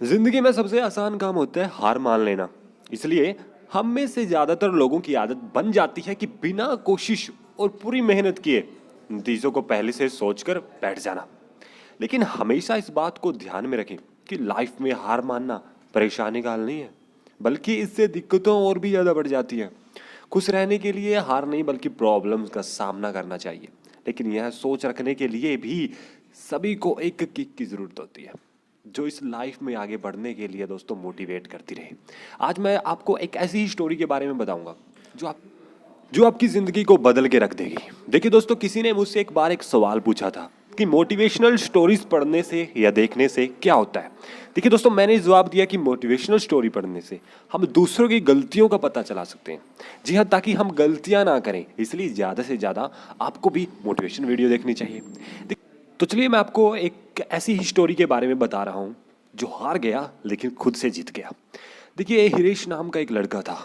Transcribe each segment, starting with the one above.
जिंदगी में सबसे आसान काम होता है हार मान लेना। इसलिए हम में से ज्यादातर लोगों की आदत बन जाती है कि बिना कोशिश और पूरी मेहनत किए नतीजों को पहले से सोचकर बैठ जाना। लेकिन हमेशा इस बात को ध्यान में रखें कि लाइफ में हार मानना परेशानी का हल नहीं है, बल्कि इससे दिक्कतों और भी ज्यादा बढ़ जाती है। खुश रहने के लिए हार नहीं बल्कि प्रॉब्लम्स का सामना करना चाहिए, लेकिन यह सोच रखने के लिए भी सभी को एक किक की जरूरत होती है जो इस लाइफ में आगे बढ़ने के लिए दोस्तों मोटिवेट करती रहे। आज मैं आपको एक ऐसी ही स्टोरी के बारे में बताऊंगा जो आपकी जिंदगी को बदल के रख देगी। देखिए दोस्तों, किसी ने मुझसे एक बार एक सवाल पूछा था कि मोटिवेशनल स्टोरीज पढ़ने से या देखने से क्या होता है। देखिए दोस्तों, मैंने जवाब दिया कि मोटिवेशनल स्टोरी पढ़ने से हम दूसरों की गलतियों का पता चला सकते हैं। जी हाँ, ताकि हम गलतियां ना करें। इसलिए ज़्यादा से ज़्यादा आपको भी मोटिवेशन वीडियो देखनी चाहिए। तो चलिए मैं आपको एक ऐसी ही स्टोरी के बारे में बता रहा हूँ जो हार गया लेकिन खुद से जीत गया। देखिए, हिरेश नाम का एक लड़का था।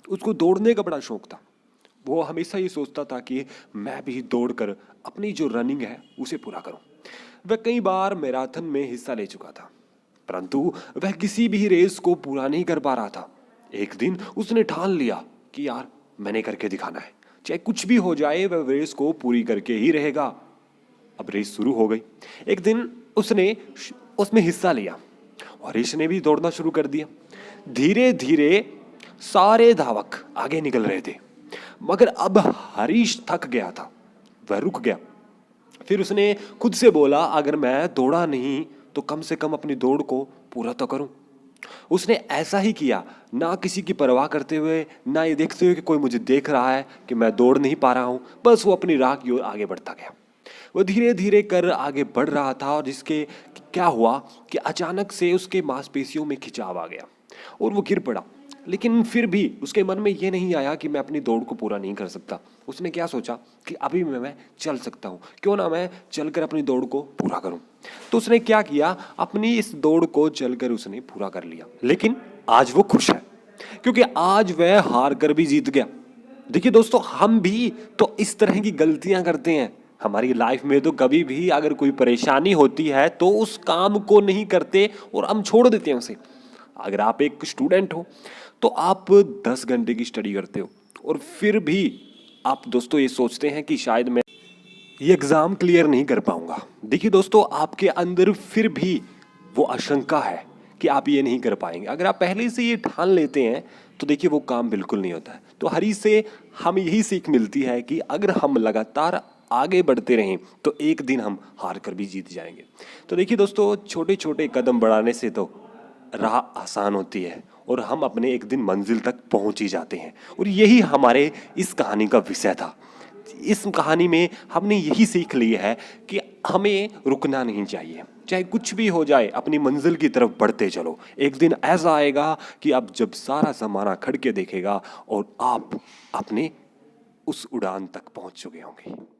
उसको दौड़ने का बड़ा शौक था। वो हमेशा ये सोचता था कि मैं भी दौड़कर अपनी जो रनिंग है उसे पूरा करूं। वह कई बार मैराथन में हिस्सा ले चुका था, परंतु वह किसी भी रेस को पूरा नहीं कर पा रहा था। एक दिन उसने ठान लिया कि यार, मैंने करके दिखाना है, चाहे कुछ भी हो जाए वह रेस को पूरी करके ही रहेगा। अब रेस शुरू हो गई। एक दिन उसने उसमें हिस्सा लिया और रेस ने भी दौड़ना शुरू कर दिया। धीरे धीरे सारे धावक आगे निकल रहे थे, मगर अब हरीश थक गया था। वह रुक गया। फिर उसने खुद से बोला, अगर मैं दौड़ा नहीं तो कम से कम अपनी दौड़ को पूरा तो करूं। उसने ऐसा ही किया, ना किसी की परवाह करते हुए, ना ये देखते हुए कि कोई मुझे देख रहा है कि मैं दौड़ नहीं पा रहा हूं। बस वो अपनी राह की ओर आगे बढ़ता गया। वो धीरे धीरे कर आगे बढ़ रहा था और जिसके क्या हुआ कि अचानक से उसके मांसपेशियों में खिंचाव आ गया और वो गिर पड़ा। लेकिन फिर भी उसके मन में ये नहीं आया कि मैं अपनी दौड़ को पूरा नहीं कर सकता। उसने क्या सोचा कि अभी मैं चल सकता हूँ, क्यों ना मैं चलकर अपनी दौड़ को पूरा करूँ। तो उसने क्या किया, अपनी इस दौड़ को चलकर उसने पूरा कर लिया। लेकिन आज वो खुश है क्योंकि आज वह हार कर भी जीत गया। देखिए दोस्तों, हम भी तो इस तरह की गलतियां करते हैं हमारी लाइफ में। तो कभी भी अगर कोई परेशानी होती है तो उस काम को नहीं करते और हम छोड़ देते हैं उसे। अगर आप एक स्टूडेंट हो तो आप 10 घंटे की स्टडी करते हो और फिर भी आप दोस्तों ये सोचते हैं कि शायद मैं ये एग्ज़ाम क्लियर नहीं कर पाऊंगा। देखिए दोस्तों, आपके अंदर फिर भी वो आशंका है कि आप ये नहीं कर पाएंगे। अगर आप पहले से ये ठान लेते हैं तो देखिए वो काम बिल्कुल नहीं होता है। तो हरी से हम यही सीख मिलती है कि अगर हम लगातार आगे बढ़ते रहें तो एक दिन हम हार कर भी जीत जाएंगे। तो देखिए दोस्तों, छोटे छोटे कदम बढ़ाने से तो राह आसान होती है और हम अपने एक दिन मंजिल तक पहुंच ही जाते हैं। और यही हमारे इस कहानी का विषय था। इस कहानी में हमने यही सीख ली है कि हमें रुकना नहीं चाहिए। चाहे कुछ भी हो जाए, अपनी मंजिल की तरफ बढ़ते चलो। एक दिन ऐसा आएगा कि अब जब सारा ज़माना खड़ के देखेगा और आप अपने उस उड़ान तक पहुंच चुके होंगे।